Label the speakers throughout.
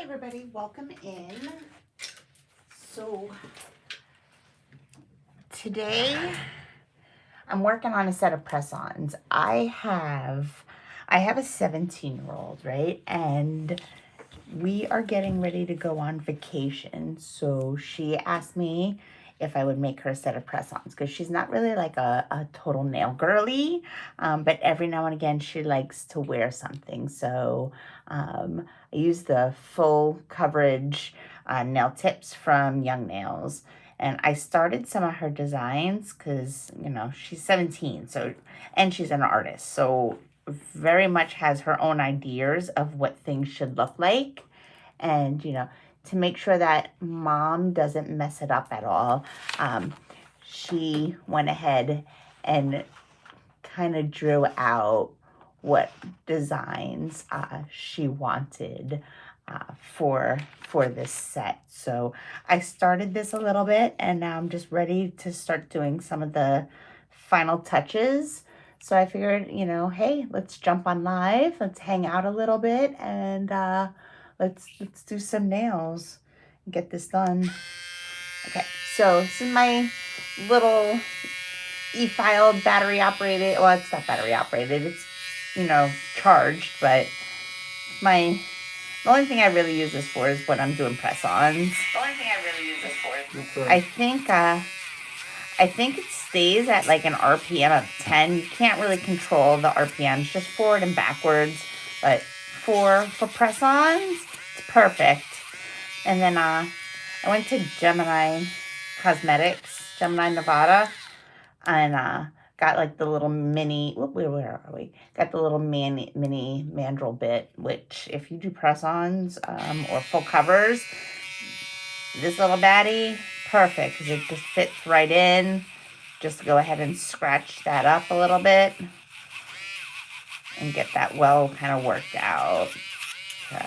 Speaker 1: everybody, welcome in. So today I'm working on a set of press-ons. I have a 17-year-old, right? And we are getting ready to go on vacation. So she asked me if I would make her a set of press-ons because she's not really like a total nail girly, but every now and again she likes to wear something. So I use the full coverage nail tips from Young Nails. And I started some of her designs because, you know, she's 17, and she's an artist. So very much has her own ideas of what things should look like. And, you know, to make sure that mom doesn't mess it up at all, she went ahead and kind of drew out what designs she wanted for this set. So I started this a little bit, and now I'm just ready to start doing some of the final touches. So I figured, you know, hey, let's jump on live, let's hang out a little bit, and let's do some nails and get this done. Okay, so this is my little e-file battery operated. Well, it's not battery operated. It's, you know, charged, but the only thing I really use this for is when I'm doing press-ons. I think it stays at like an RPM of 10. You can't really control the RPMs, just forward and backwards. But for press-ons, it's perfect. And then I went to Gemini Cosmetics, Gemini, Nevada, and got like the little mini, where are we? Got the little mini mandrel bit, which if you do press-ons or full covers, this little baddie, perfect, because it just fits right in. Just go ahead and scratch that up a little bit and get that well kind of worked out. So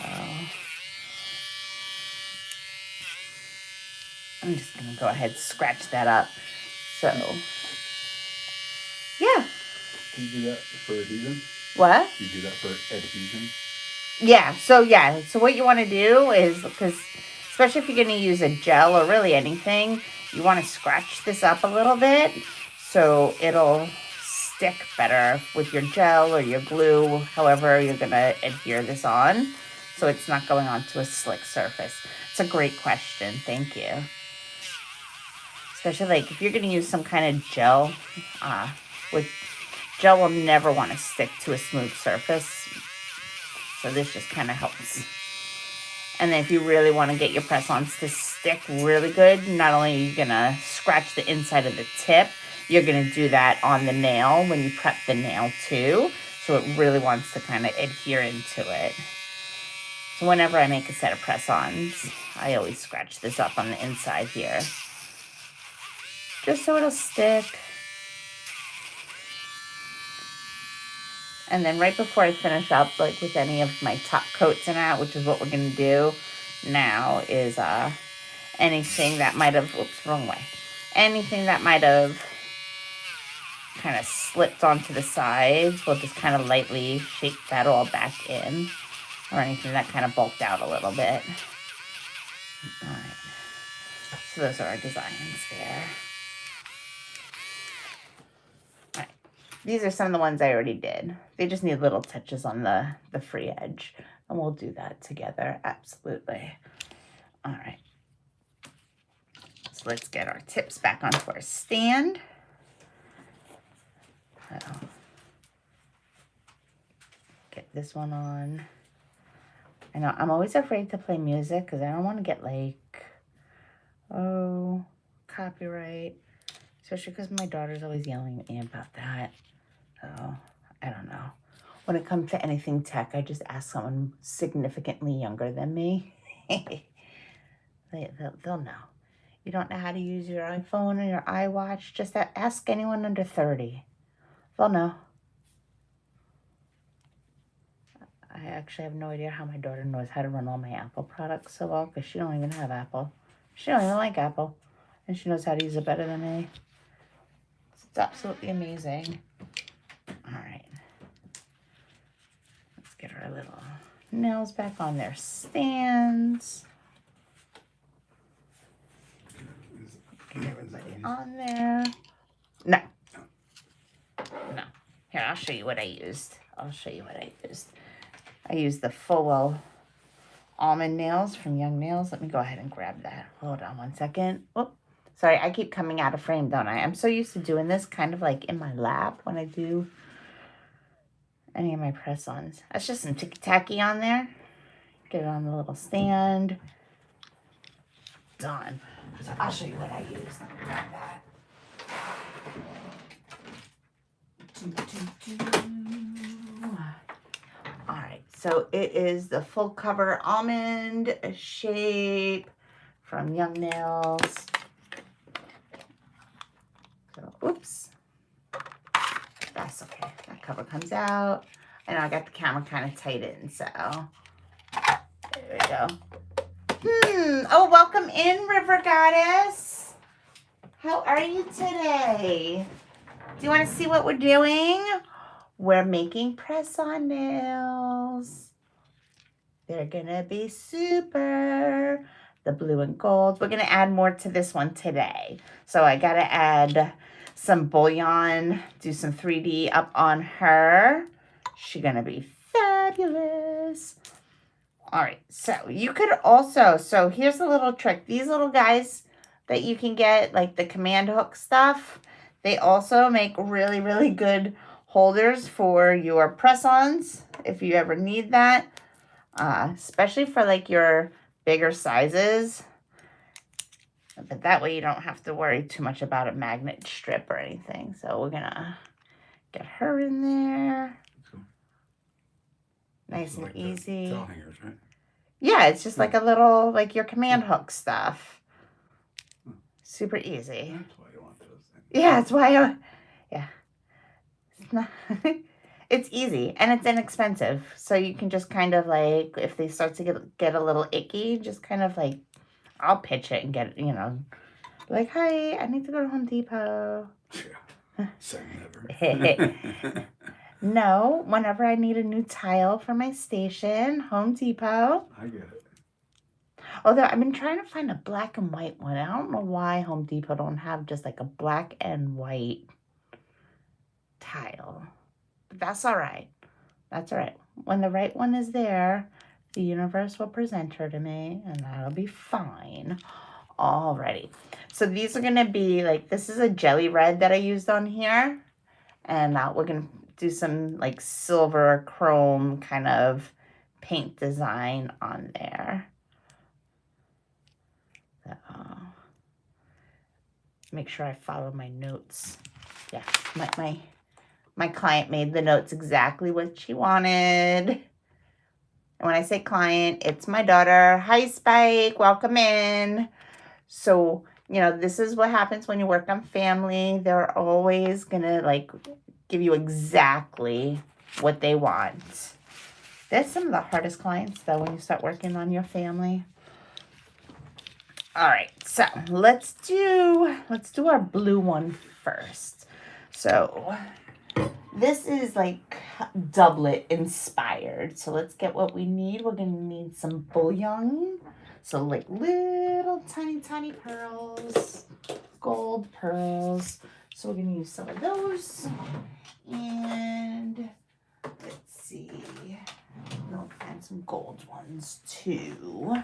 Speaker 1: I'm just going to go ahead and scratch that up. So, yeah.
Speaker 2: Do you do that for adhesion?
Speaker 1: What?
Speaker 2: Do you do that for adhesion?
Speaker 1: Yeah. So what you want to do is, because especially if you're going to use a gel or really anything, you want to scratch this up a little bit so it'll stick better with your gel or your glue, however you're going to adhere this on, so it's not going onto a slick surface. It's a great question. Thank you. Especially like if you're going to use some kind of gel, with gel will never want to stick to a smooth surface. So this just kind of helps. And then if you really want to get your press-ons to stick really good, not only are you going to scratch the inside of the tip, you're going to do that on the nail when you prep the nail too. So it really wants to kind of adhere into it. So whenever I make a set of press-ons, I always scratch this up on the inside here, just so it'll stick. And then right before I finish up, like with any of my top coats and that, which is what we're going to do now, is anything that might have, wrong way. Anything that might have kind of slipped onto the sides, we'll just kind of lightly shake that all back in. Or anything that kind of bulked out a little bit. All right. So those are our designs there. All right. These are some of the ones I already did. They just need little touches on the free edge. And we'll do that together. Absolutely. All right. So let's get our tips back onto our stand. So, get this one on. I know I'm always afraid to play music because I don't want to get like, oh, copyright. Especially because my daughter's always yelling at me about that. So, I don't know. When it comes to anything tech, I just ask someone significantly younger than me. They'll know. You don't know how to use your iPhone or your iWatch? Just ask anyone under 30. They'll know. I actually have no idea how my daughter knows how to run all my Apple products so well, because she don't even have Apple. She don't even like Apple. And she knows how to use it better than me. It's absolutely amazing. All right. Let's get her a little nails back on their stands. Get everybody on there. No. No. Here, I'll show you what I used. I used the Full almond nails from Young Nails. Let me go ahead and grab that. Hold on one second. Whoop. Sorry, I keep coming out of frame, don't I? I'm so used to doing this kind of like in my lap when I do any of my press-ons. That's just some ticky-tacky on there. Get it on the little stand. Done. So I'll show you what I use. Let me grab that. All right, so it is the full cover almond shape from Young Nails. So, oops. That's okay. That cover comes out. I know I got the camera kind of tight in, so there we go. Oh, welcome in, River Goddess. How are you today? Do you want to see what we're doing? We're making press-on nails. They're gonna be super. The blue and gold. We're gonna add more to this one today. So I gotta add some bouillon, do some 3D up on her. She's gonna be fabulous. All right, so you could also, so here's a little trick. These little guys that you can get, like the command hook stuff, they also make really, really good holders for your press-ons if you ever need that, especially for like your bigger sizes. But that way you don't have to worry too much about a magnet strip or anything. So we're gonna get her in there. Nice and easy.
Speaker 2: Draw hangers, right?
Speaker 1: Yeah, it's just like a little, like your command hook stuff. Super easy.
Speaker 2: That's why you want those things.
Speaker 1: Yeah, that's why it's not, it's easy and it's inexpensive. So you can just kind of like, if they start to get a little icky, just kind of like, I'll pitch it and get, you know, like, hi, I need to go to Home Depot.
Speaker 2: Yeah. So never.
Speaker 1: No, whenever I need a new tile for my station, Home Depot.
Speaker 2: I get it.
Speaker 1: Although I've been trying to find a black and white one. I don't know why Home Depot don't have just like a black and white tile. But that's all right. That's all right. When the right one is there, the universe will present her to me and that'll be fine. Alrighty. So these are going to be like, this is a jelly red that I used on here. And we're going to do some like silver chrome kind of paint design on there. So, make sure I follow my notes. Yeah, my client made the notes exactly what she wanted. And when I say client, it's my daughter. Hi, Spike. Welcome in. So, you know, this is what happens when you work on family. They're always going to, like, give you exactly what they want. That's some of the hardest clients, though, when you start working on your family. All right, so let's do our blue one first. So this is like doublet inspired. So let's get what we need. We're gonna need some bouillon. So like little tiny pearls, gold pearls. So we're gonna use some of those. And let's see, we'll find some gold ones too,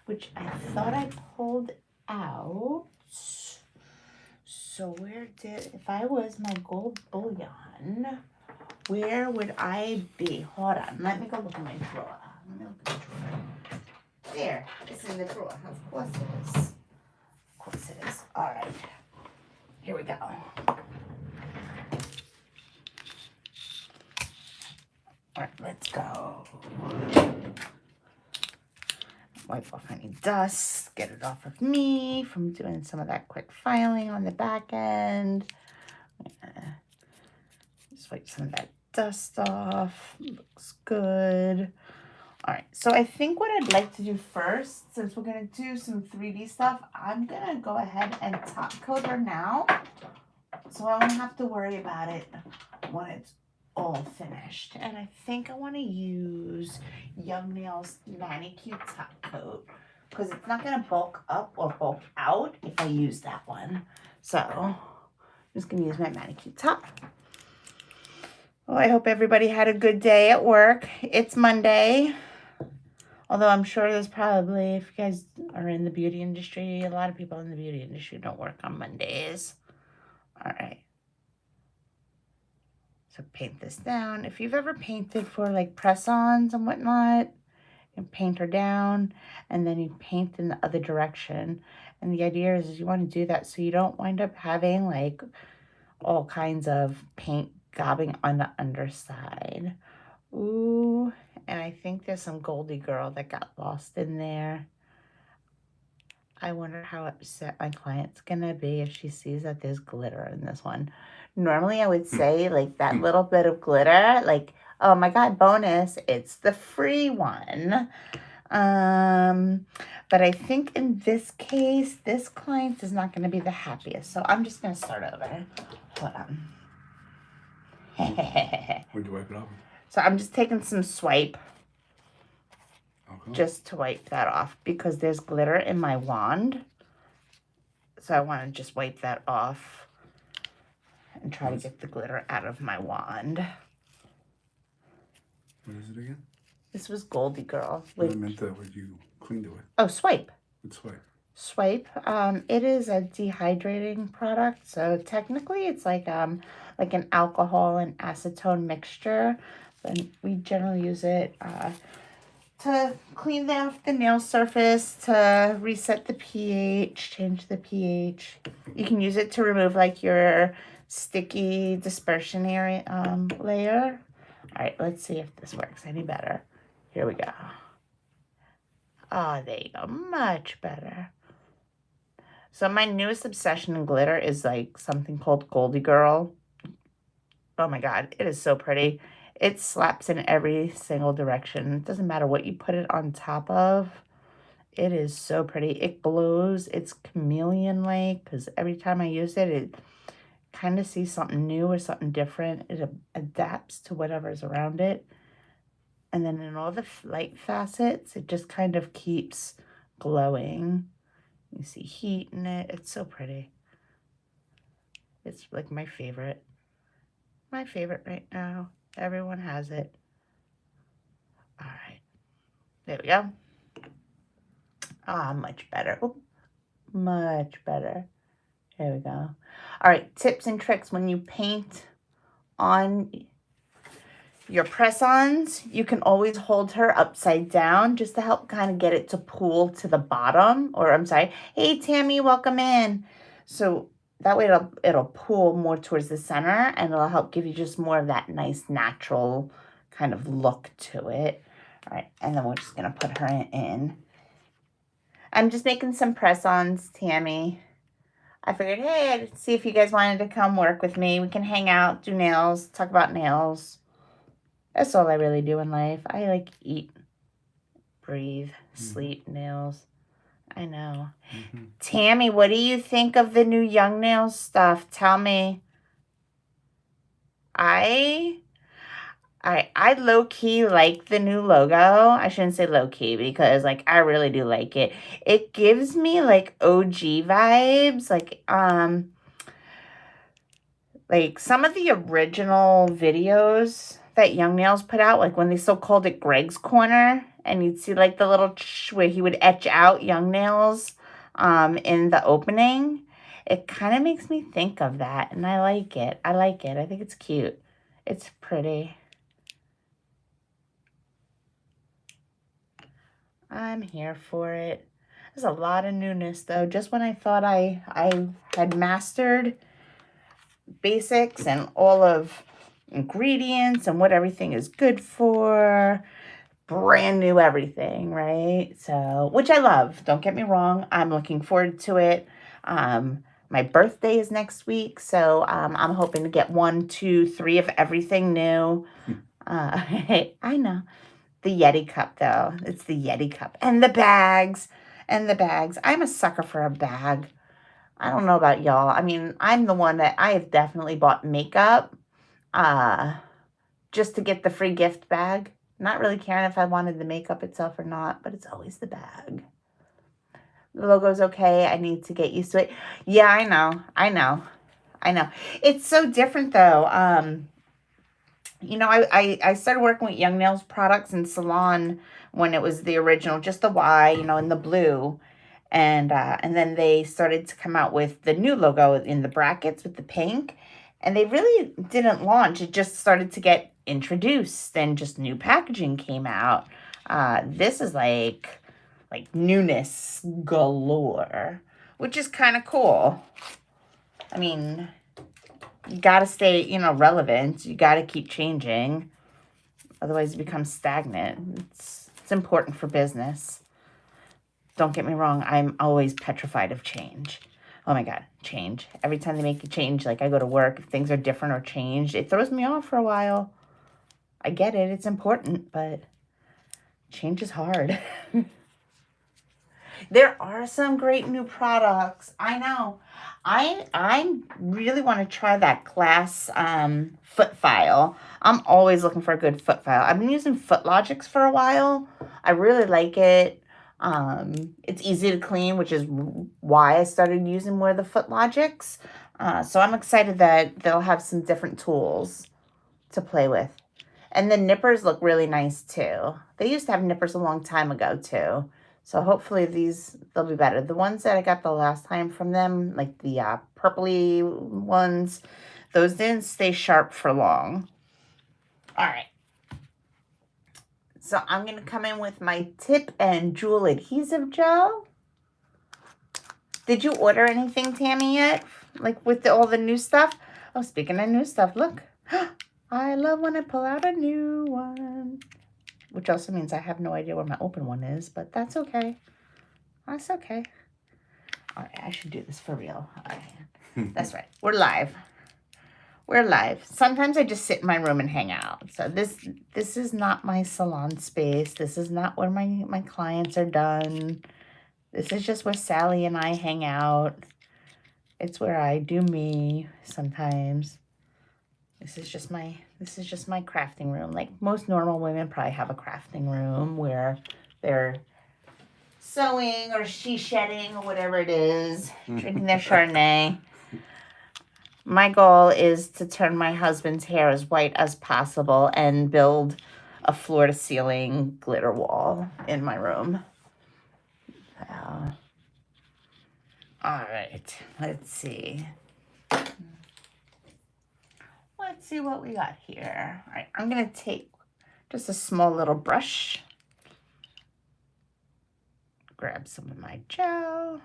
Speaker 1: which I thought I pulled out. So if I was my gold bullion, where would I be? Hold on, let me go look in my drawer. There, it's in the drawer. Of course it is. Of course it is. All right, here we go. All right, let's go. Wipe off any dust, get it off of me from doing some of that quick filing on the back end. Just wipe some of that dust off. Looks good. All right, so I think what I'd like to do first, since we're gonna do some 3D stuff, I'm gonna go ahead and top coat her now, so I won't have to worry about it when it's all finished. And I think I want to use Young Nails Manicure Top Coat because it's not going to bulk up or bulk out if I use that one. So I'm just going to use my Manicure Top. Well, I hope everybody had a good day at work. It's Monday. Although I'm sure there's probably, if you guys are in the beauty industry, a lot of people in the beauty industry don't work on Mondays. All right. So paint this down. If you've ever painted for like press-ons and whatnot, you paint her down and then you paint in the other direction. And the idea is you want to do that so you don't wind up having like all kinds of paint gobbing on the underside. Ooh, and I think there's some Goldie Girl that got lost in there. I wonder how upset my client's gonna be if she sees that there's glitter in this one. Normally I would say like that little bit of glitter, like, oh my God, bonus, it's the free one. But I think in this case, this client is not gonna be the happiest. So I'm just gonna start over. Hold on.
Speaker 2: Where'd you wipe it off?
Speaker 1: So I'm just taking some swipe
Speaker 2: Okay.
Speaker 1: just to wipe that off because there's glitter in my wand. So I want to just wipe that off and try to get the glitter out of my wand.
Speaker 2: What is it again?
Speaker 1: This was Goldie Girl.
Speaker 2: I meant that what you cleaned it with.
Speaker 1: Oh, swipe.
Speaker 2: It's white.
Speaker 1: Swipe. It is a dehydrating product, so technically it's like an alcohol and acetone mixture. But we generally use it to clean off the nail surface, to reset the pH, change the pH. You can use it to remove like your sticky dispersion area layer. All right, let's see if this works any better. Here we go. Oh, there you go. Much better. So my newest obsession in glitter is like something called Goldie Girl. Oh my God, it is so pretty. It slaps in every single direction. It doesn't matter what you put it on top of. It is so pretty. It glows. It's chameleon-like because every time I use it, it kind of sees something new or something different. It adapts to whatever's around it. And then in all the light facets, it just kind of keeps glowing. You see heat in it. It's so pretty. It's like my favorite. My favorite right now. Everyone has it. All right. There we go. Ah, much better. Oop. Much better. There we go. All right. Tips and tricks when you paint on your press-ons. You can always hold her upside down just to help kind of get it to pool to the bottom. Or I'm sorry. Hey, Tammy, welcome in. So that way it'll pool more towards the center and it'll help give you just more of that nice natural kind of look to it. All right, and then we're just gonna put her in. I'm just making some press-ons, Tammy. I figured, hey, I'd see if you guys wanted to come work with me. We can hang out, do nails, talk about nails. That's all I really do in life. I like eat, breathe, sleep, nails. I know. Tammy, what do you think of the new Young Nails stuff? Tell me. I low-key like the new logo. I shouldn't say low-key because like I really do like it. It gives me like OG vibes. Like some of the original videos that Young Nails put out, like when they still called it Greg's Corner, and you'd see like the little where he would etch out Young Nails in the opening. It kind of makes me think of that, and I like it. I like it. I think it's cute. It's pretty. I'm here for it. There's a lot of newness, though. Just when I thought I had mastered basics and all of ingredients and what everything is good for, brand new everything, right? So, which I love. Don't get me wrong. I'm looking forward to it. My birthday is next week, so I'm hoping to get 1, 2, 3 of everything new. I know. The Yeti cup, though. It's the Yeti cup. And the bags. And the bags. I'm a sucker for a bag. I don't know about y'all. I mean, I'm the one that I have definitely bought makeup just to get the free gift bag. Not really caring if I wanted the makeup itself or not, but it's always the bag. The logo's okay. I need to get used to it. Yeah, I know. It's so different though. I started working with Young Nails products in salon when it was the original, just the Y, in the blue. And then they started to come out with the new logo in the brackets with the pink. And they really didn't launch. It just started to get introduced and just new packaging came out. This is like newness galore, which is kind of cool. I mean, you got to stay, relevant. You got to keep changing. Otherwise, you become stagnant. It's important for business. Don't get me wrong. I'm always petrified of change. Oh my God, change. Every time they make a change, like I go to work, if things are different or changed, it throws me off for a while. I get it. It's important, but change is hard. There are some great new products. I know. I really want to try that Class foot file. I'm always looking for a good foot file. I've been using FootLogix for a while. I really like it. It's easy to clean, which is why I started using more of the FootLogix. So I'm excited that they'll have some different tools to play with. And the nippers look really nice too. They used to have nippers a long time ago too. So hopefully they'll be better. The ones that I got the last time from them, like the purpley ones, those didn't stay sharp for long. All right. So I'm going to come in with my Tip and Jewel Adhesive Gel. Did you order anything, Tammy, yet? Like with all the new stuff? Oh, speaking of new stuff, look. I love when I pull out a new one. Which also means I have no idea where my open one is, but that's okay. That's okay. All right, I should do this for real. All right. That's right. We're live. We're live. Sometimes I just sit in my room and hang out. So this is not my salon space. This is not where my clients are done. This is just where Sally and I hang out. It's where I do me sometimes. This is just my crafting room. Like most normal women probably have a crafting room where they're sewing or she-shedding or whatever it is, drinking their Chardonnay. My goal is to turn my husband's hair as white as possible and build a floor-to-ceiling glitter wall in my room. All right, let's see. Let's see what we got here. All right, I'm going to take just a small little brush. Grab some of my gel.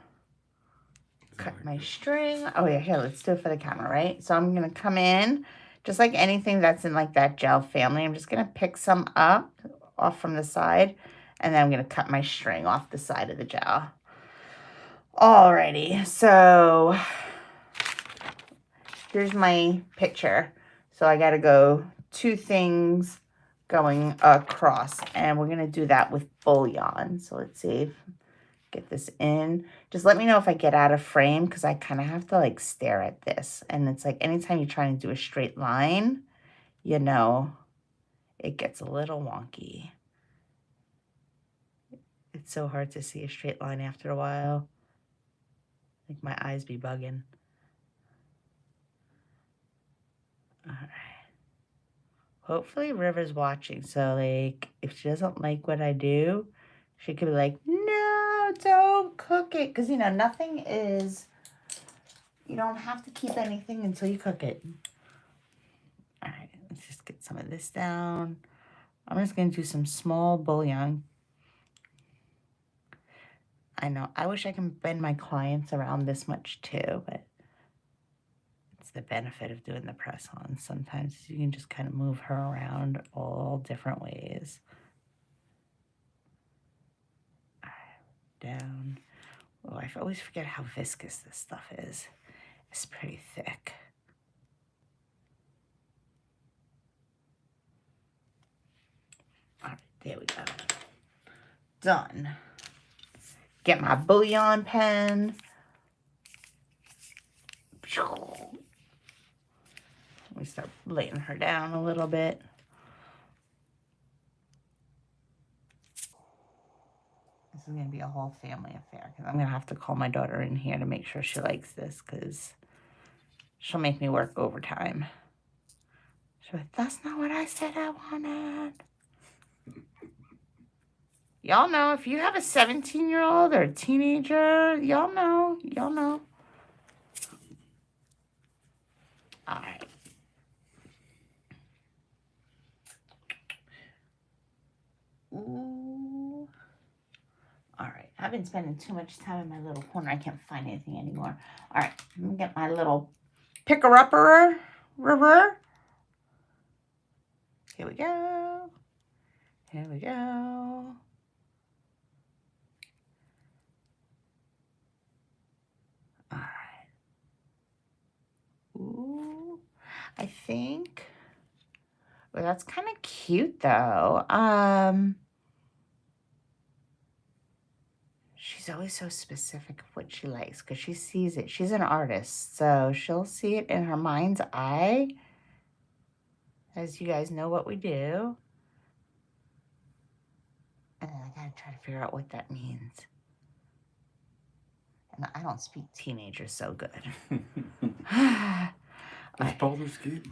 Speaker 1: Cut my string. Oh, yeah, here, let's do it for the camera, right? So I'm going to come in, just like anything that's in like that gel family. I'm just going to pick some up off from the side, and then I'm going to cut my string off the side of the gel. Alrighty, so here's my picture. So I got to go 2 things going across, and we're going to do that with bouillon. So let's see, get this in. Just let me know if I get out of frame, because I kind of have to like stare at this. And it's like anytime you're trying to do a straight line, it gets a little wonky. It's so hard to see a straight line after a while. Like my eyes be bugging. All right. Hopefully River's watching, so like if she doesn't like what I do, she could be like, no, don't cook it. Because, nothing is, you don't have to keep anything until you cook it. All right, let's just get some of this down. I'm just going to do some small bouillon. I know, I wish I could bend my clients around this much too, but it's the benefit of doing the press-on. Sometimes you can just kind of move her around all different ways. All right, down. Oh, I always forget how viscous this stuff is. It's pretty thick. All right, there we go. Done. Get my bouillon pen. Let me start laying her down a little bit. This is going to be a whole family affair because I'm going to have to call my daughter in here to make sure she likes this because she'll make me work overtime. She'll be like, that's not what I said I wanted. Y'all know if you have a 17-year-old or a teenager, y'all know. Y'all know. All right. Ooh. All right. I've been spending too much time in my little corner. I can't find anything anymore. All right. Let me get my little picker-upper. Here we go. Here we go. All right. Ooh. I think. Well, that's kind of cute, though. She's always so specific of what she likes because she sees it. She's an artist, so she'll see it in her mind's eye. As you guys know what we do. And then I gotta try to figure out what that means. And I don't speak teenager so good.
Speaker 2: That's Baldur's Gate.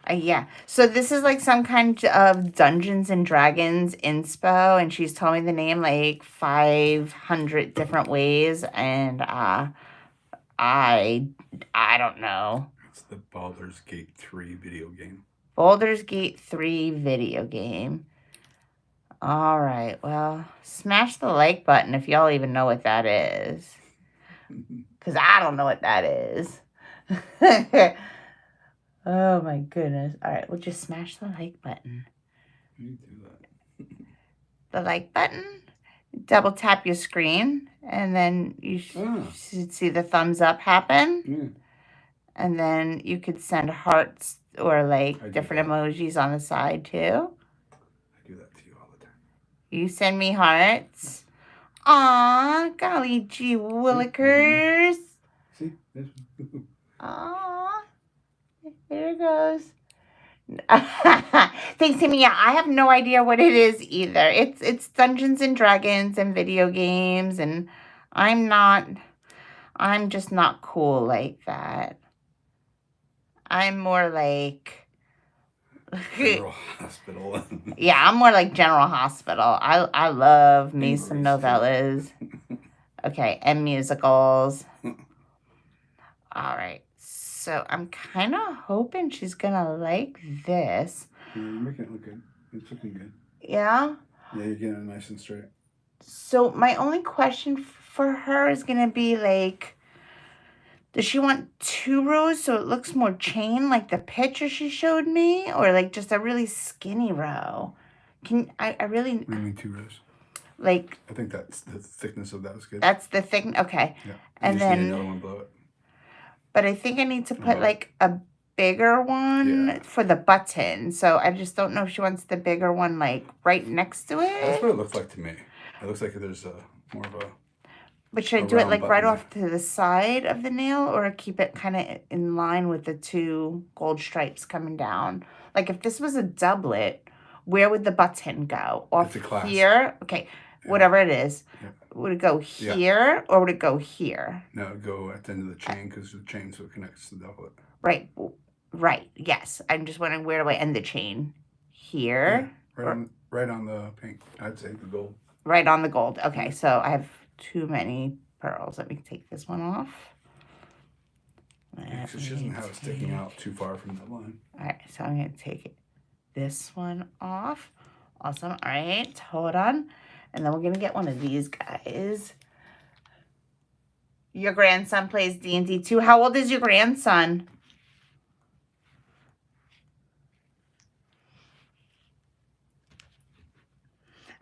Speaker 1: Yeah. So this is like some kind of Dungeons and Dragons inspo, and she's told me the name like 500 different ways, and I don't know.
Speaker 2: It's the Baldur's Gate 3 video game.
Speaker 1: Baldur's Gate 3 video game. All right. Well, smash the like button if y'all even know what that is. Because I don't know what that is. Oh my goodness. All right, we'll just smash the like button.
Speaker 2: You do that.
Speaker 1: The like button, double tap your screen, and then you should see the thumbs up happen.
Speaker 2: Yeah.
Speaker 1: And then you could send hearts or like different emojis on the side too.
Speaker 2: I do that to you all the time.
Speaker 1: You send me hearts. Aw, golly gee willikers.
Speaker 2: See?
Speaker 1: Aw. There it goes. Thanks, Timmy. I have no idea what it is either. It's Dungeons and Dragons and video games, and I'm just not cool like that. I'm more like
Speaker 2: General Hospital.
Speaker 1: Yeah, I'm more like General Hospital. I love me some novellas. Okay, and musicals. All right. So I'm kind of hoping she's going to like this.
Speaker 2: You're making it look good. It's looking good.
Speaker 1: Yeah?
Speaker 2: Yeah, you're getting it nice and straight.
Speaker 1: So my only question for her is going to be like, does she want 2 rows so it looks more chain like the picture she showed me? Or like just a really skinny row? I really...
Speaker 2: What do you mean 2 rows?
Speaker 1: Like...
Speaker 2: I think that's the thickness of that is good.
Speaker 1: That's the thickness? Okay.
Speaker 2: Yeah.
Speaker 1: And
Speaker 2: just
Speaker 1: then...
Speaker 2: need another one below it.
Speaker 1: But I think I need to put like a bigger one for the button. So I just don't know if she wants the bigger one like right next to it.
Speaker 2: That's what it looks like to me. It looks like there's more of a...
Speaker 1: But should I do it like right off to the side of the nail or keep it kind of in line with the 2 gold stripes coming down? Like if this was a doublet, where would the button go? Off here? Okay, whatever it is. Yeah. Would it go here or would it go here?
Speaker 2: No, it would go at the end of the chain because the chain so it connects to the doublet.
Speaker 1: Right. Right. Yes. I'm just wondering where do I end the chain? Here?
Speaker 2: Yeah, right on the pink. I'd say the gold.
Speaker 1: Right on the gold. Okay, so I have too many pearls. Let me take this one off.
Speaker 2: So she doesn't have it sticking out too far from that line.
Speaker 1: All right, so I'm going to take this one off. Awesome. All right, hold on. And then we're going to get one of these guys. Your grandson plays D&D too. How old is your grandson?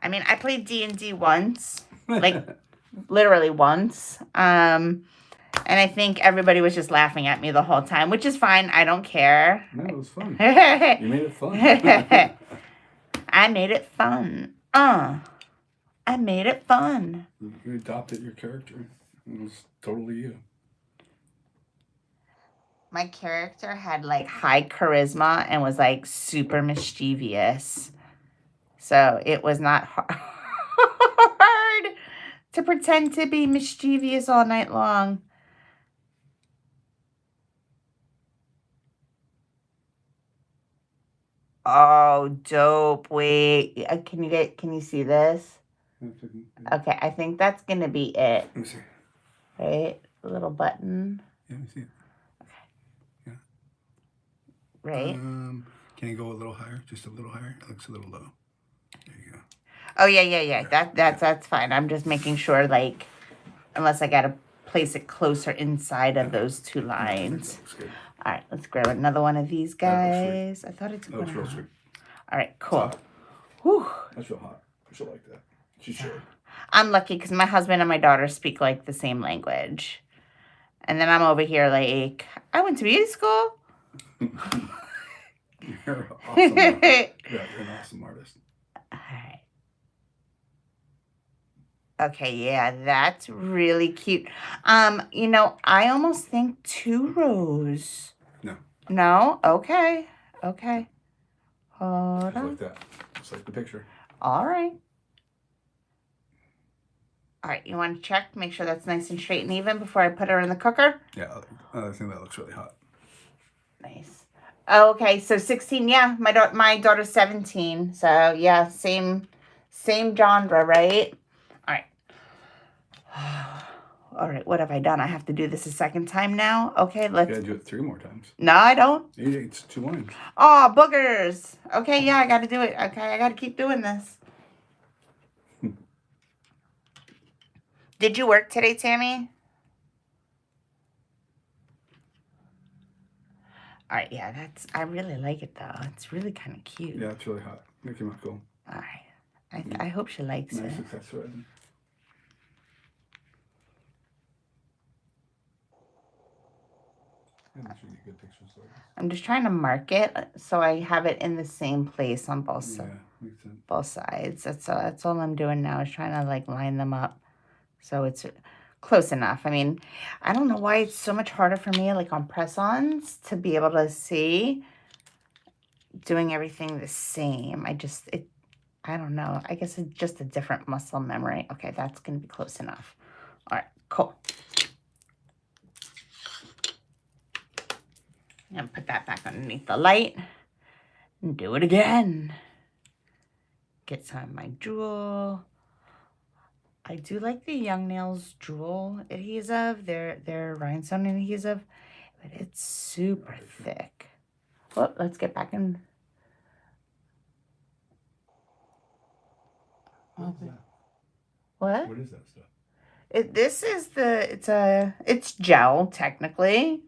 Speaker 1: I mean, I played D&D once. Like, literally once. And I think everybody was just laughing at me the whole time, which is fine. I don't care.
Speaker 2: No, it was fun. You made it fun.
Speaker 1: I made it fun. I made it fun.
Speaker 2: You adopted your character. It was totally you.
Speaker 1: My character had like high charisma and was like super mischievous. So it was not hard. to pretend to be mischievous all night long. Oh, dope. Wait, can you see this? Okay, I think that's gonna be it,
Speaker 2: Let me see.
Speaker 1: right? A little button,
Speaker 2: Yeah, let me see it.
Speaker 1: right?
Speaker 2: Can you go a little higher? Just a little higher? It looks a little low. There you go.
Speaker 1: Oh yeah. That's fine. I'm just making sure, like, unless I gotta place it closer inside of those two
Speaker 2: No, I think
Speaker 1: lines.
Speaker 2: that looks good.
Speaker 1: All right, let's grab another one of these
Speaker 2: That looks sweet.
Speaker 1: guys. I thought I took
Speaker 2: That looks
Speaker 1: one
Speaker 2: real
Speaker 1: out.
Speaker 2: sweet.
Speaker 1: All right,
Speaker 2: It's
Speaker 1: cool.
Speaker 2: hot.
Speaker 1: Whew.
Speaker 2: That's real hot. She'll like that. She should.
Speaker 1: I'm lucky because my husband and my daughter speak like the same language. And then I'm over here like, I went to beauty school.
Speaker 2: You're awesome. Yeah, you're an awesome artist.
Speaker 1: All right. Okay, yeah, that's really cute. I almost think 2 rows.
Speaker 2: No.
Speaker 1: No? Okay. Okay. Hold
Speaker 2: Just
Speaker 1: on.
Speaker 2: like that. Just like the picture.
Speaker 1: All right. All right, you want to check, make sure that's nice and straight and even before I put her in the cooker?
Speaker 2: Yeah, I think that looks really hot.
Speaker 1: Nice. Okay, so 16, yeah, my daughter's 17. So, yeah, same genre, right? All right. All right, what have I done? I have to do this a second time now? Okay,
Speaker 2: You
Speaker 1: let's...
Speaker 2: gotta do it 3 more times.
Speaker 1: No, I don't.
Speaker 2: It's 2 lines.
Speaker 1: Oh, boogers. Okay, yeah, I got to do it. Okay, I got to keep doing this. Did you work today, Tammy? All right, yeah, I really like it, though. It's really kind of cute.
Speaker 2: Yeah, it's really hot. It came out cool.
Speaker 1: All right. I hope she likes
Speaker 2: Nice
Speaker 1: it.
Speaker 2: success story. Yeah, make sure you get good pictures like this.
Speaker 1: I'm just trying to mark it so I have it in the same place on both
Speaker 2: Yeah, makes sense.
Speaker 1: both sides. That's all I'm doing now is trying to like line them up so it's close enough. I mean, I don't know why it's so much harder for me like on press-ons to be able to see doing everything the same. I don't know. I guess it's just a different muscle memory. Okay, that's going to be close enough. All right, cool. And put that back underneath the light and do it again. Get some of my jewel. I do like the Young Nails jewel adhesive. Their rhinestone adhesive, but it's super thick. Well, let's get back in. What?
Speaker 2: What is that stuff?
Speaker 1: It's gel technically.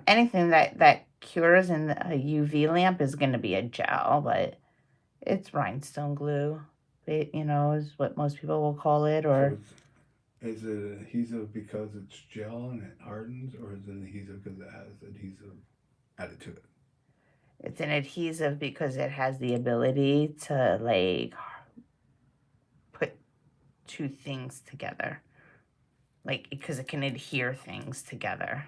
Speaker 1: Anything that cures in a UV lamp is going to be a gel, but it's rhinestone glue. Is what most people will call it. Or
Speaker 2: so is it adhesive because it's gel and it hardens, or is it adhesive because it has adhesive added to it?
Speaker 1: It's an adhesive because it has the ability to like put 2 things together, like because it can adhere things together.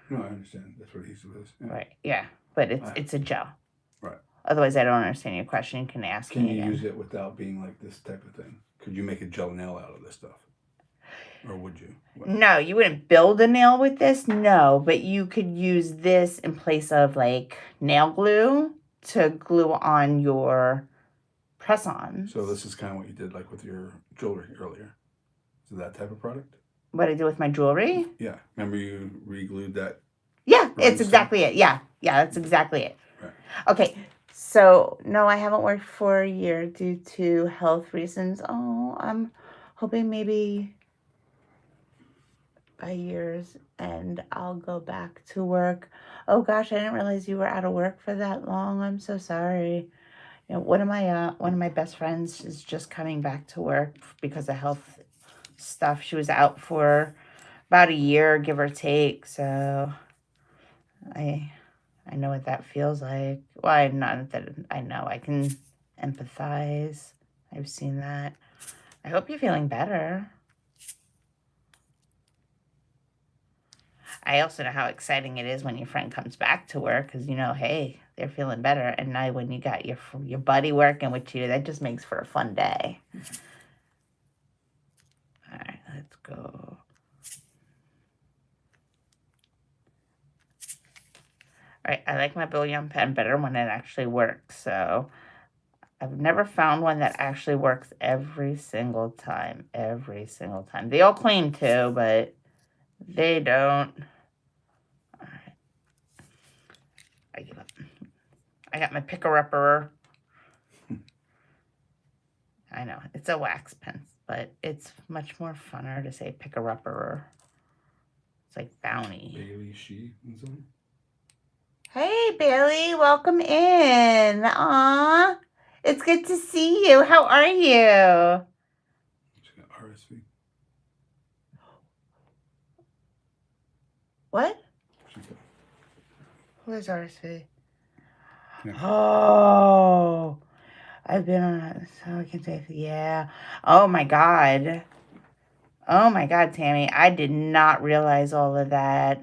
Speaker 2: No, I understand. That's what adhesive is. Yeah.
Speaker 1: Right. Yeah, but it's a gel.
Speaker 2: Right.
Speaker 1: Otherwise, I don't understand your question. You can ask
Speaker 2: Can
Speaker 1: me
Speaker 2: you
Speaker 1: again.
Speaker 2: use it without being like this type of thing? Could you make a gel nail out of this stuff? Or would you? What?
Speaker 1: No, you wouldn't build a nail with this. No, but you could use this in place of like nail glue to glue on your press-ons.
Speaker 2: So this is kind of what you did like with your jewelry earlier. Is it that type of product?
Speaker 1: What I do with my jewelry?
Speaker 2: Yeah. Remember you re-glued that?
Speaker 1: Yeah, it's
Speaker 2: Rhinestone?
Speaker 1: exactly it. Yeah, that's exactly it.
Speaker 2: Right.
Speaker 1: Okay, so no, I haven't worked for a year due to health reasons. Oh, I'm hoping maybe by years and I'll go back to work. Oh gosh, I didn't realize you were out of work for that long. I'm so sorry. One of my best friends is just coming back to work because of health stuff. She was out for about a year, give or take. So I know what that feels like. Well, not that I know. I can empathize. I've seen that. I hope you're feeling better. I also know how exciting it is when your friend comes back to work because, hey, they're feeling better. And now when you got your buddy working with you, that just makes for a fun day. go. Alright, I like my Brilliant pen better when it actually works, so I've never found one that actually works every single time. Every single time. They all claim to, but they don't. Alright. I give up. I got my picker-upper. I know, it's a wax pen, but it's much more funner to say picker-upper. It's like Bounty.
Speaker 2: Bailey, she, and something.
Speaker 1: Hey, Bailey, welcome in. Aw, it's good to see you. How are you?
Speaker 2: She got RSV.
Speaker 1: What?
Speaker 2: She got,
Speaker 1: Who is RSV?
Speaker 2: Yeah.
Speaker 1: Oh, I've been on it, so I can say, yeah. Oh my God. Oh my God, Tammy. I did not realize all of that.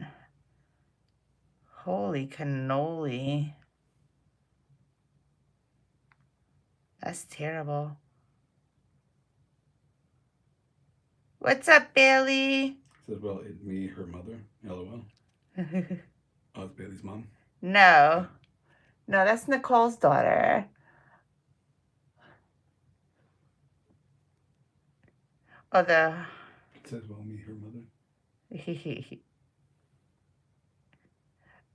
Speaker 1: Holy cannoli. That's terrible. What's up, Bailey?
Speaker 2: says, well, it me, her mother. LOL. Oh, it's Bailey's mom.
Speaker 1: No. No, that's Nicole's daughter. Oh, the...
Speaker 2: It says, well, me, her mother.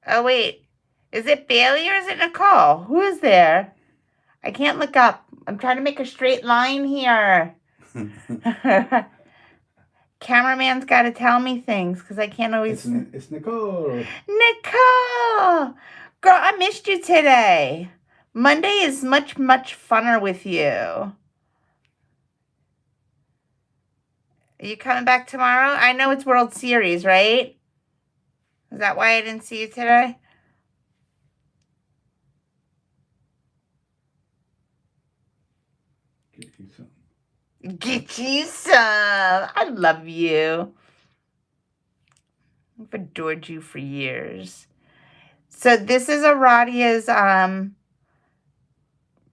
Speaker 1: Oh, wait. Is it Bailey or is it Nicole? Who is there? I can't look up. I'm trying to make a straight line here. Cameraman's got to tell me things because I can't always...
Speaker 2: It's Nicole.
Speaker 1: Nicole! Girl, I missed you today. Monday is much, much funner with you. Are you coming back tomorrow? I know it's World Series, right? Is that why I didn't see you today?
Speaker 2: Get you some.
Speaker 1: Get you some. I love you. I've adored you for years. So this is Aradia's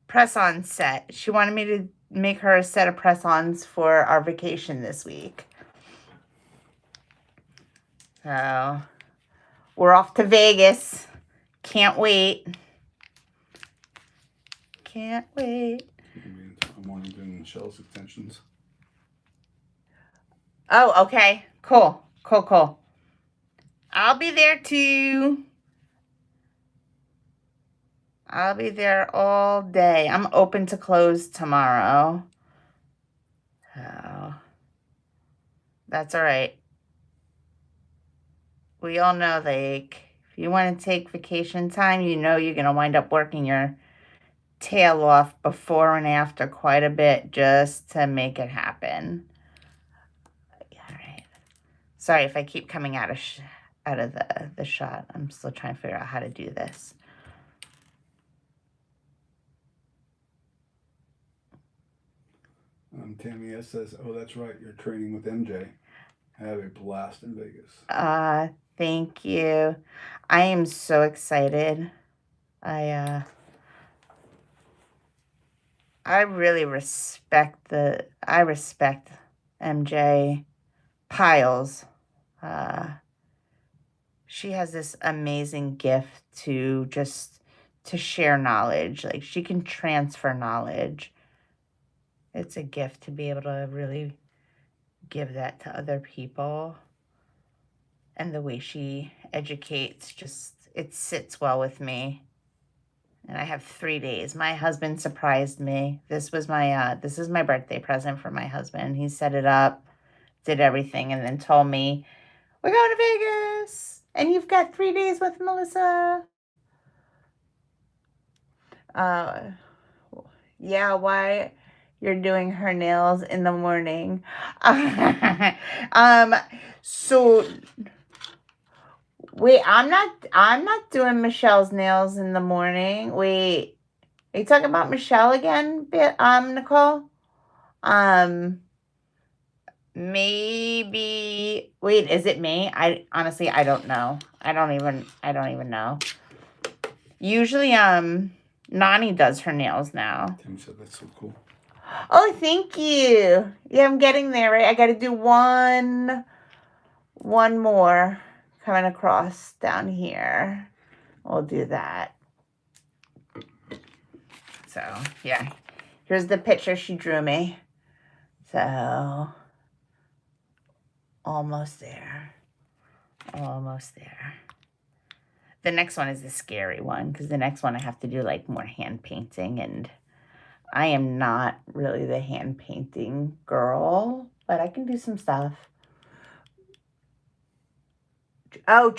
Speaker 1: press-on set. She wanted me to make her a set of press-ons for our vacation this week. So we're off to Vegas. Can't wait. Can't wait.
Speaker 2: You can be in tomorrow morning doing shells extensions.
Speaker 1: Oh, okay. Cool. Cool, cool. I'll be there too. I'll be there all day. I'm open to close tomorrow. So that's all right. We all know, like, if you want to take vacation time, you know you're going to wind up working your tail off before and after quite a bit just to make it happen. All right. Sorry if I keep coming out of the shot. I'm still trying to figure out how to do this.
Speaker 2: Tammy S says, oh, that's right. You're training with MJ. Have a blast in Vegas.
Speaker 1: Thank you. I am so excited. I really respect MJ Piles. She has this amazing gift to share knowledge. Like, she can transfer knowledge. It's a gift to be able to really give that to other people. And the way she educates, it sits well with me. And I have 3 days. My husband surprised me. This is my birthday present for my husband. He set it up, did everything, and then told me, we're going to Vegas, and you've got 3 days with Melissa. Yeah, why you're doing her nails in the morning. So wait, I'm not doing Michelle's nails in the morning. Wait, are you talking about Michelle again, Nicole? Maybe, wait, is it me? I honestly, I don't know. I don't even know. Usually, Nani does her nails now.
Speaker 2: Tim said that's so cool.
Speaker 1: Oh, thank you. Yeah, I'm getting there, right? I got to do one more coming across down here. We'll do that. So, yeah. Here's the picture she drew me. So, almost there. Almost there. The next one is the scary one because the next one I have to do like more hand painting, and I am not really the hand painting girl, but I can do some stuff. Oh,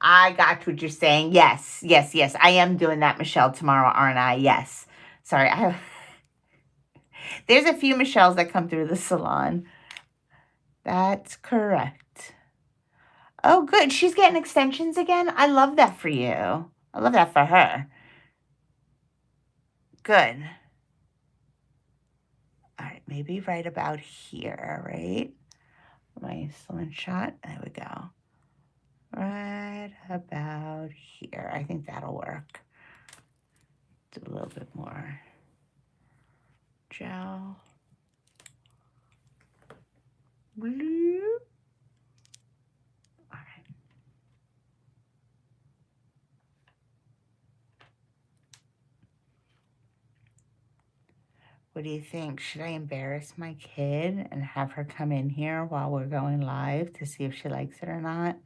Speaker 1: I got what you're saying. Yes, yes, yes. I am doing that, Michelle, tomorrow, aren't I? Yes. Sorry. There's a few Michelles that come through the salon. That's correct. Oh, good. She's getting extensions again. I love that for you. I love that for her. Good. All right, maybe right about here, right? My slingshot. There we go. Right about here. I think that'll work. Do a little bit more gel. Bloop. All right. What do you think? Should I embarrass my kid and have her come in here while we're going live to see if she likes it or not?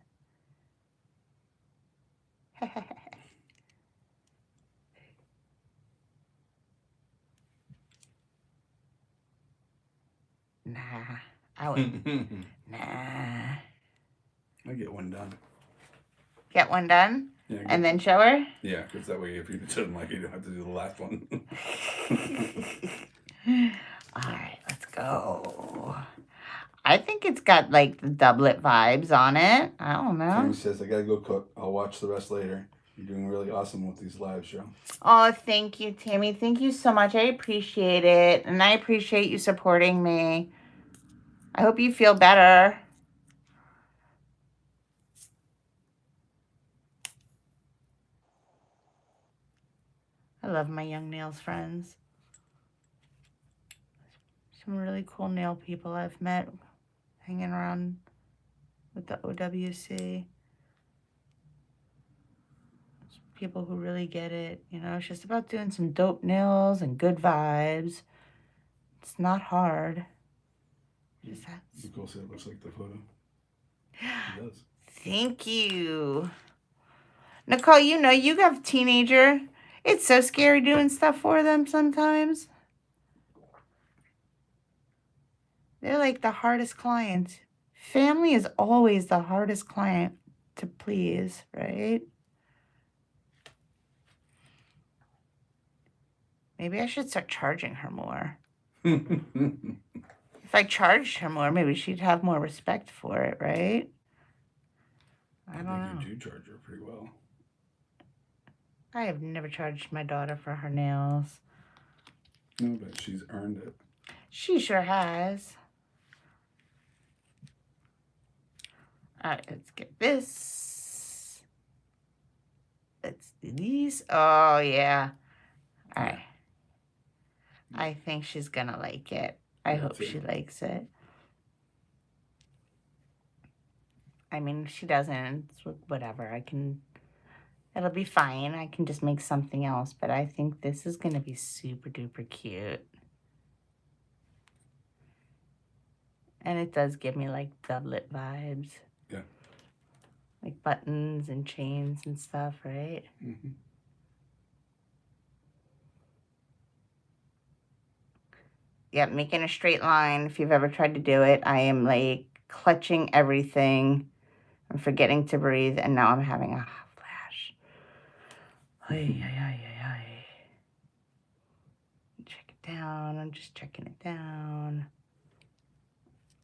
Speaker 1: Nah. I would. Nah.
Speaker 2: I get one done.
Speaker 1: Get one done?
Speaker 2: Yeah,
Speaker 1: and then show her?
Speaker 2: Yeah, because that way if you didn't like it, you don't have to do the last one.
Speaker 1: All right, let's go. I think it's got like the doublet vibes on it. I don't know.
Speaker 2: Tammy says, I gotta go cook. I'll watch the rest later. You're doing really awesome with these live shows.
Speaker 1: Oh, thank you, Tammy. Thank you so much. I appreciate it. And I appreciate you supporting me. I hope you feel better. I love my young nails friends. Some really cool nail people I've met hanging around with the OWC. People who really get it. You know, it's just about doing some dope nails and good vibes. It's not hard. Just
Speaker 2: Nicole said it looks like the photo. It does.
Speaker 1: Thank you. Nicole, you know, you have a teenager. It's so scary doing stuff for them sometimes. They're like the hardest clients. Family is always the hardest client to please, right? Maybe I should start charging her more. If I charged her more, maybe she'd have more respect for it, right? I don't know.
Speaker 2: You do charge her pretty well.
Speaker 1: I have never charged my daughter for her nails.
Speaker 2: No, but she's earned it.
Speaker 1: She sure has. All right, let's get this. Let's do these. Oh, yeah. All right. I think she's going to like it. I hope she likes it. I mean, if she doesn't, whatever. It'll be fine. I can just make something else. But I think this is going to be super duper cute. And it does give me like doublet vibes.
Speaker 2: Yeah.
Speaker 1: Like buttons and chains and stuff, right?
Speaker 2: Mm-hmm.
Speaker 1: Yeah, making a straight line. If you've ever tried to do it, I am like clutching everything. I'm forgetting to breathe, and now I'm having a flash. Ay, ay, ay, ay, ay. Check it down. I'm just checking it down.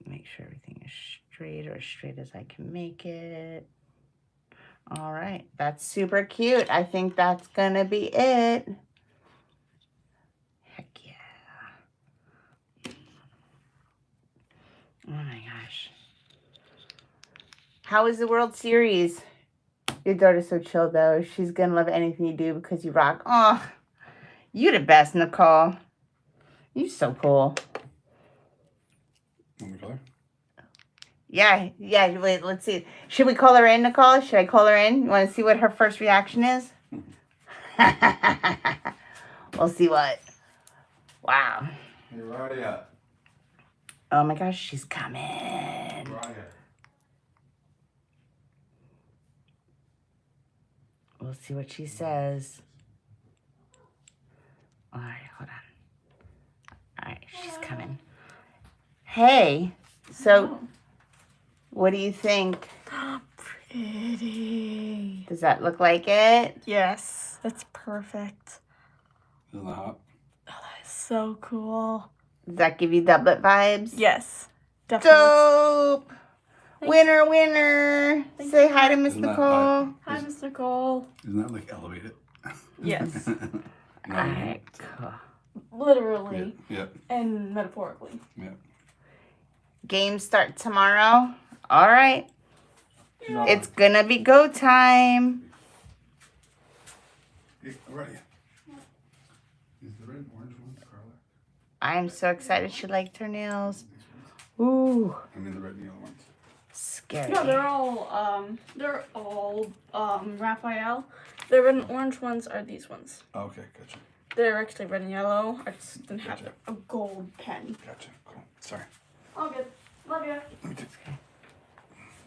Speaker 1: Make sure everything is straight, or as straight as I can make it. All right, that's super cute. I think that's gonna be it. Heck yeah. Oh my gosh. How is the World Series? Your daughter's so chill though. She's gonna love anything you do because you rock. Oh, you the best, Nicole. You're so cool.
Speaker 2: Want me to color?
Speaker 1: Yeah. Wait, let's see. Should we call her in, Nicole? Should I call her in? You want to see what her first reaction is? We'll see what. Wow.
Speaker 2: Hey, where are you at?
Speaker 1: Oh my gosh, she's coming.
Speaker 2: Where are you?
Speaker 1: We'll see what she says. All right, hold on. All right, she's coming. Hey, so what do you think?
Speaker 3: Pretty.
Speaker 1: Does that look like it?
Speaker 3: Yes, that's perfect.
Speaker 2: Isn't that hot?
Speaker 3: Oh, that is so cool.
Speaker 1: Does that give you doublet vibes?
Speaker 3: Yes, definitely.
Speaker 1: Dope.
Speaker 3: Thanks.
Speaker 1: Winner.
Speaker 3: Thank
Speaker 1: Say hi to Miss
Speaker 2: Isn't that
Speaker 1: Nicole.
Speaker 3: Hi, Mr. Cole.
Speaker 2: Isn't that like elevated?
Speaker 3: Yes.
Speaker 1: All right, cool.
Speaker 3: Literally
Speaker 2: Yep.
Speaker 3: and metaphorically.
Speaker 2: Yep.
Speaker 1: Games start tomorrow. All right.
Speaker 2: No.
Speaker 1: It's gonna be go time.
Speaker 2: Hey, where are you? Is the red and orange one Carla?
Speaker 1: I'm so excited she liked her nails.
Speaker 2: These ones?
Speaker 1: Ooh,
Speaker 2: I mean the red and yellow ones.
Speaker 1: scary.
Speaker 3: No, they're all Raphael. The red and orange ones are these ones.
Speaker 2: Oh, okay, gotcha.
Speaker 3: They're actually red and yellow. I just didn't have
Speaker 2: Gotcha.
Speaker 3: a gold pen.
Speaker 2: Gotcha. Cool. Sorry.
Speaker 3: All good. Love you.
Speaker 2: Let me take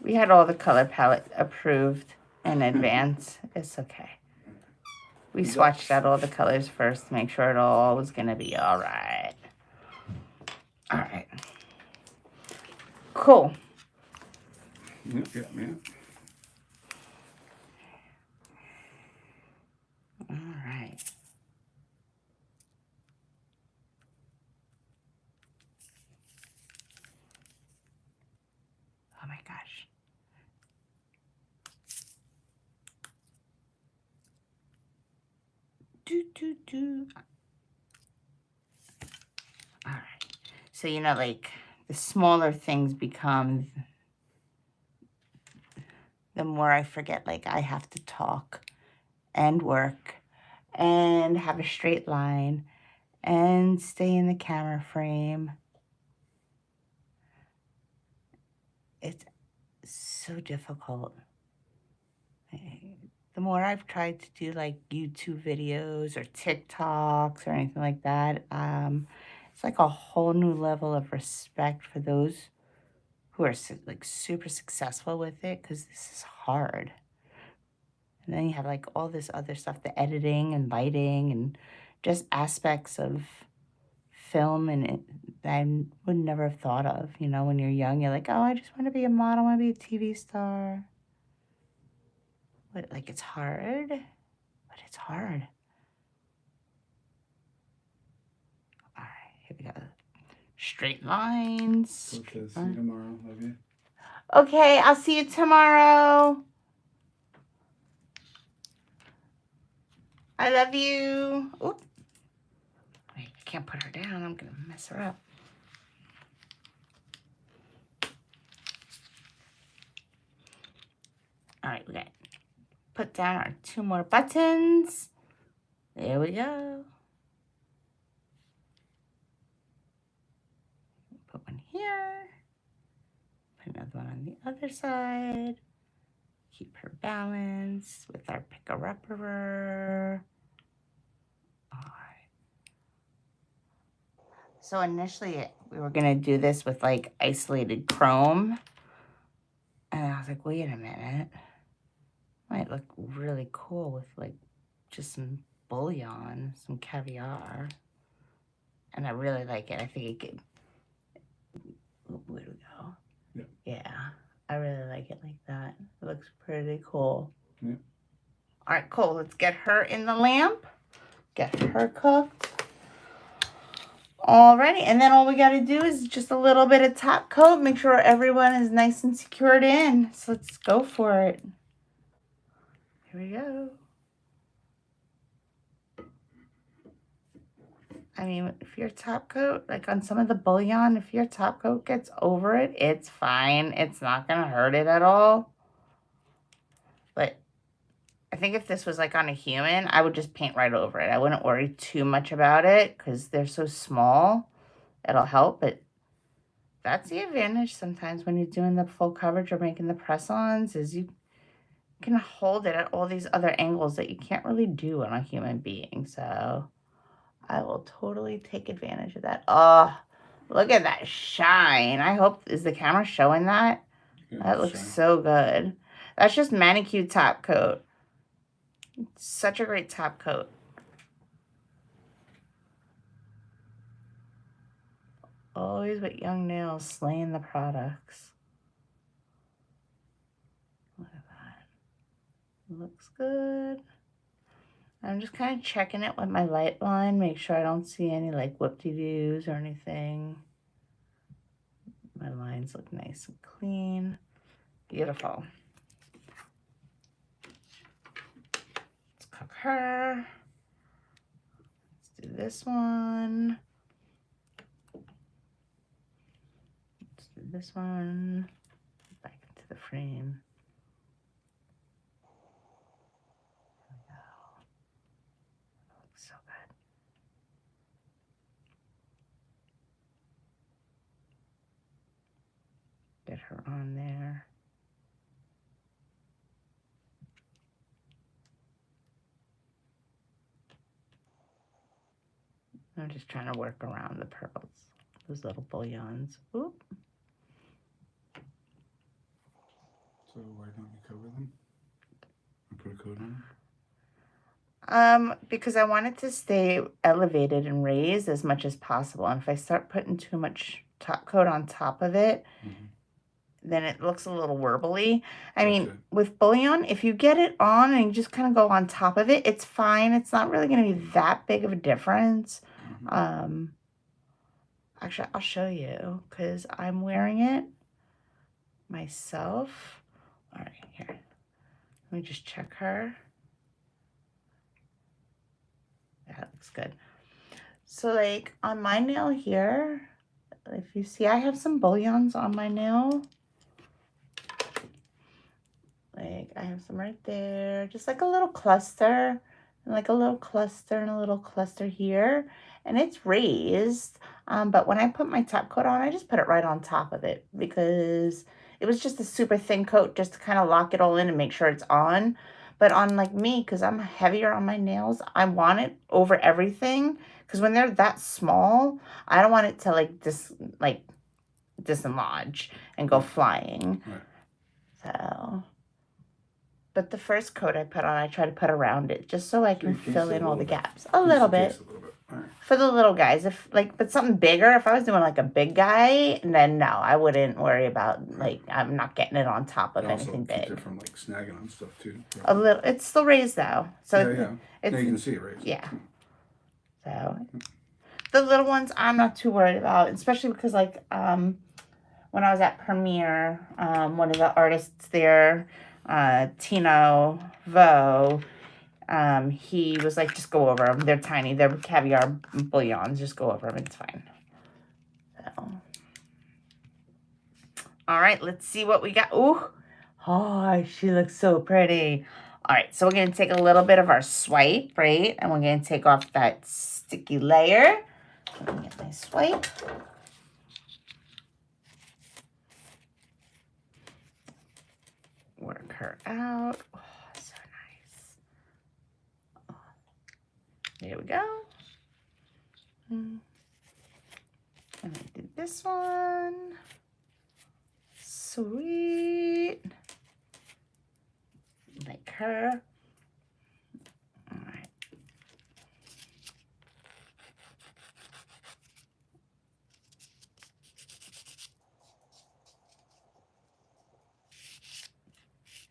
Speaker 1: We had all the color palette approved in advance. It's okay. We swatched out all the colors first to make sure it all was gonna be all right. All right. Cool.
Speaker 2: Yep, yep, yep.
Speaker 1: All right. Oh my gosh. Do. All right. So, like the smaller things become, the more I forget, like I have to talk and work and have a straight line and stay in the camera frame. It's so difficult. The more I've tried to do like YouTube videos or TikToks or anything like that, it's like a whole new level of respect for those who are like super successful with it, because this is hard. And then you have like all this other stuff, the editing and lighting and just aspects of film and it that I would never have thought of. When you're young, you're like, oh, I just want to be a model, I want to be a TV star. But like it's hard, but it's hard. All right, here we go. Straight lines.
Speaker 2: Coach says, see you tomorrow. Love you.
Speaker 1: Okay, I'll see you tomorrow. I love you. Oop. Wait, I can't put her down. I'm going to mess her up. All right, we got to put down our 2 more buttons. There we go. Put one here. Put another one on the other side. Keep her balanced with our picker-upper. All right. So initially we were going to do this with like isolated chrome. And I was like, wait a minute. Might look really cool with like just some bouillon, some caviar. And I really like it. I think it could. Where do we go? Yeah, I really like it like that. It looks pretty cool.
Speaker 2: Yeah.
Speaker 1: All right, cool. Let's get her in the lamp. Get her cooked. Alrighty, and then all we got to do is just a little bit of top coat. Make sure everyone is nice and secured in. So let's go for it. Here we go. I mean, if your top coat, like on some of the bouillon, if your top coat gets over it, it's fine. It's not going to hurt it at all. But I think if this was like on a human, I would just paint right over it. I wouldn't worry too much about it because they're so small. It'll help, but that's the advantage sometimes when you're doing the full coverage or making the press-ons is you can hold it at all these other angles that you can't really do on a human being. So I will totally take advantage of that. Oh, look at that shine. I hope, is the camera showing that?
Speaker 2: Yeah,
Speaker 1: That looks
Speaker 2: shine.
Speaker 1: so good. That's just manicure top coat. Such a great top coat. Always with Young Nails slaying the products. Look at that. Looks good. I'm just kind of checking it with my light line. Make sure I don't see any like whoop-de-doos or anything. My lines look nice and clean. Beautiful. Let's cook her. Let's do this one. Let's do this one. Back into the frame. There we go. Looks so good. Get her on there. I'm just trying to work around the pearls, those little bullions. Oop.
Speaker 2: So why don't you cover them? And put a coat on them?
Speaker 1: Because I want it to stay elevated and raised as much as possible. And if I start putting too much top coat on top of it, then it looks a little warbly. I mean,
Speaker 2: Gotcha.
Speaker 1: with bullion, if you get it on and you just kind of go on top of it, it's fine. It's not really going to be that big of a difference. Actually, I'll show you because I'm wearing it myself. All right, here. Let me just check her. That looks good. So like on my nail here, if you see, I have some bullions on my nail. Like I have some right there, just like a little cluster, and like a little cluster and a little cluster here. And it's raised, but when I put my top coat on, I just put it right on top of it because it was just a super thin coat just to kind of lock it all in and make sure it's on. But on like me, because I'm heavier on my nails, I want it over everything. Because when they're that small, I don't want it to dislodge and go flying.
Speaker 2: Right.
Speaker 1: So, but the first coat I put on, I try to put around it just so I can fill in all the gaps a little bit.
Speaker 2: All right.
Speaker 1: For the little guys, if like, but something bigger, if I was doing like a big guy, then no, I wouldn't worry about like, I'm not getting it on top of
Speaker 2: It also
Speaker 1: anything
Speaker 2: keeps
Speaker 1: big.
Speaker 2: it from like snagging on stuff too.
Speaker 1: A little, it's still raised though. So
Speaker 2: Yeah.
Speaker 1: it's,
Speaker 2: Now you can see it raised.
Speaker 1: yeah. So the little ones, I'm not too worried about, especially because like, when I was at Premiere, one of the artists there, Tino Vo, he was like, just go over them. They're tiny. They're caviar bullions. Just go over them. It's fine. So. All right, let's see what we got. Ooh. Oh, she looks so pretty. All right, so we're going to take a little bit of our swipe, right? And we're going to take off that sticky layer. Let me get my swipe. Work her out. Oh, so nice. Oh. There we go. And I did this one. Sweet. Like her. All right.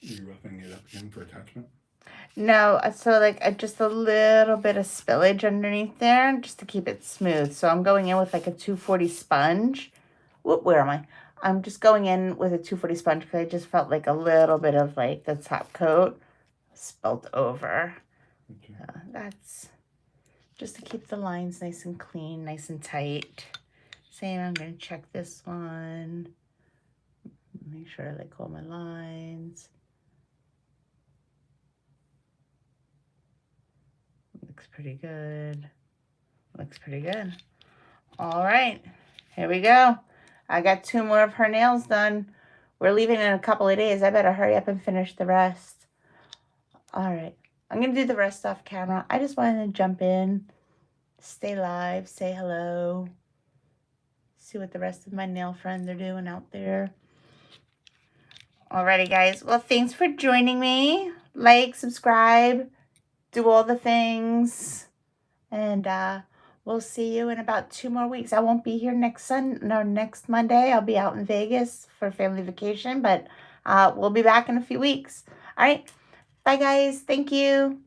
Speaker 2: Are you roughing it up again for attachment?
Speaker 1: No, so like just a little bit of spillage underneath there just to keep it smooth. So I'm going in with like a 240 sponge. Whoop, where am I? I'm just going in with a 240 sponge because I just felt like a little bit of like the top coat spilt over.
Speaker 2: Okay.
Speaker 1: That's just to keep the lines nice and clean, nice and tight. Same, I'm going to check this one. Make sure I like all my lines. Looks pretty good. Looks pretty good. All right. Here we go. I got 2 more of her nails done. We're leaving in a couple of days. I better hurry up and finish the rest. All right. I'm going to do the rest off camera. I just wanted to jump in, stay live, say hello, see what the rest of my nail friends are doing out there. Alrighty, guys. Well, thanks for joining me. Like, subscribe, do all the things. And we'll see you in about 2 more weeks. I won't be here next Monday. I'll be out in Vegas for family vacation, but we'll be back in a few weeks. All right. Bye, guys. Thank you.